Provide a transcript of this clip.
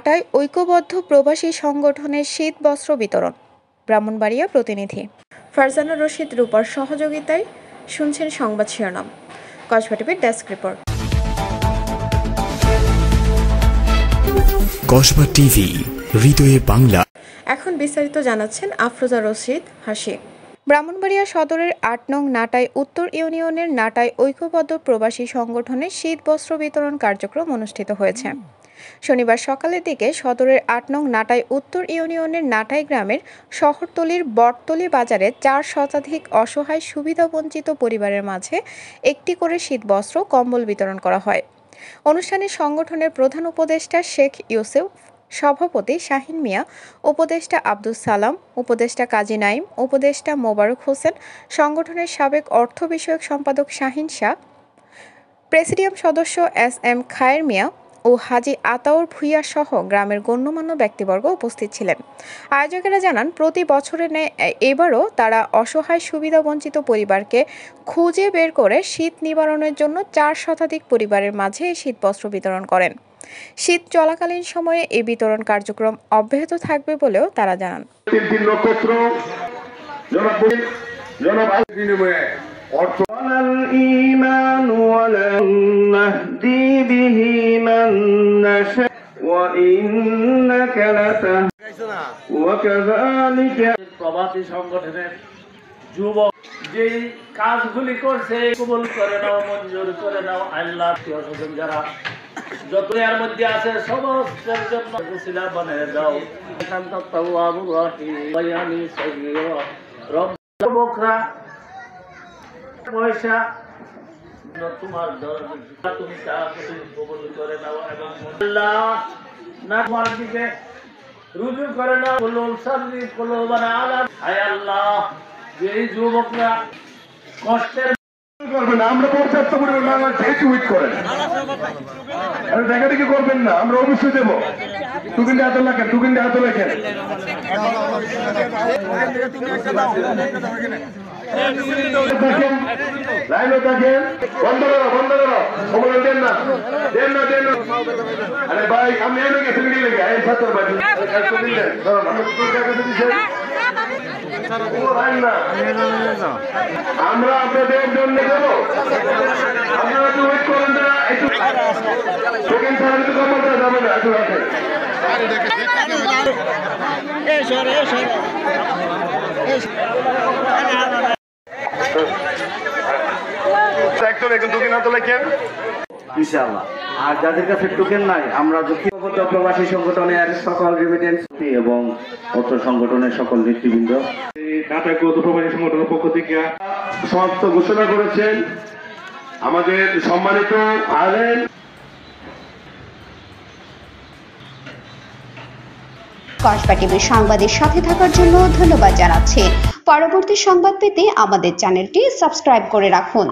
নাটায় ঐক্যবদ্ধ প্রবাসী সংগঠনের শীত বস্ত্র বিতরণ। ব্রাহ্মণবাড়িয়া প্রতিনিধি ফারজানা রশিদ রূপার সহযোগিতায় শুনছেন সংবাদ শিরোনাম। কসবা টিভির ডেস্ক রিপোর্ট। কসবা টিভি, হৃদয়ে বাংলা। এখন বিস্তারিত জানাচ্ছেন আফরোজা রশিদ হাসি। ব্রাহ্মণবাড়িয়া সদরের ৮ নং নাটাই উত্তর ইউনিয়নের নাটাই ঐক্যবদ্ধ প্রবাসী সংগঠনের শীত বস্ত্র বিতরণ কার্যক্রম অনুষ্ঠিত হয়েছে। শনিবার সকালের দিকে সদরের ৮ নং নাটাই উত্তর ইউনিয়নের নাটাই গ্রামের শহরতলির বটতলি বাজারে ৪ শতাধিক অসহায় সুবিধাবঞ্চিত পরিবারের মাঝে একটি করে শীত বস্ত্র কম্বল বিতরণ করা হয়। অনুষ্ঠানে সংগঠনের প্রধান উপদেষ্টা শেখ ইউসুফ, সভাপতি শাহিন মিয়া, উপদেষ্টা আব্দুস সালাম, উপদেষ্টা কাজী নাইম, উপদেষ্টা মোবারক হোসেন, সংগঠনের সাবেক অর্থ বিষয়ক সম্পাদক শাহিন শাহ, প্রেসিডিয়াম সদস্য এস.এম. খায়ের মিয়া ও হাজী আতাউর ভূঁইয়া সহ গ্রামের গণ্যমান্য ব্যক্তিবর্গ উপস্থিত ছিলেন। আয়োজকেরা জানান, প্রতি বছরের ন্যায় এবারও তারা অসহায় সুবিধাবঞ্চিত পরিবারকে খুঁজে বের করে শীত নিবারণের জন্য ৪ শতাধিক পরিবারের মাঝে এই শীত বস্ত্র বিতরণ করেন। শীত চলাকালীন সময়ে এই বিতরণ কার্যক্রম অব্যাহত থাকবে বলেও তারা জানান। প্রবাসী সংগঠনের যুবক যে কাজগুলি করছে কবুল করে নাও, মঞ্জুর করে নাও আল্লাহ। যারা যত এর মধ্যে আছে সমস্তের জন্য উসিলা বানিয়ে দাও। যুবকরা পয়সা তোমার তুমি কবুল করে নাও এবং আল্লাহ না তোমার দিকে রুজু করে নাও। আল্লাহ, যে যুবকরা কষ্টের করবেন না, আমরা পর্যাপ্ত পরিমাণ বাংলা যেহেতু উইট করেন দেখা দেখি করবেন না, আমরা অবশ্যই দেবো। টুকিনটা হাতে লেখেন, টুকিনটা হাতে লেখেন। লাইনও থাকেন, বন্ধ করো, বন্ধ করো, সময় দেন না, দেন না, দেন না। আরে ভাই, আমি এনে গেছি মিডিয়ে লেগে এই ছাত্র ভাই আমরা আপনাদের জন্য দেবো। আপনারা একটু ওয়েট করেন না, একটু সেকেন্ড ছাড়া কিন্তু কমাতে যাবে না, একটু রাখেন। একদম এখন দুদিন হাতে লেখেন ইনশাআল্লাহ। আর যাদের কাছে টোকেন নাই, আমরা ঐক্যবদ্ধ প্রবাসী সংগঠনের সকল রেমিটেন্স এবং অর্থ সংগঠনের সকল নেতৃবৃন্দ নাটাই ঐক্যবদ্ধ প্রবাসী সংগঠনের পক্ষ থেকে সমাপ্ত ঘোষণা করেছেন আমাদের সম্মানিত আলেম। কসবা টিভির সংবাদের সাথে থাকার জন্য ধন্যবাদ জানাচ্ছি। পরবর্তী সংবাদ পেতে আমাদের চ্যানেলটি সাবস্ক্রাইব করে রাখুন।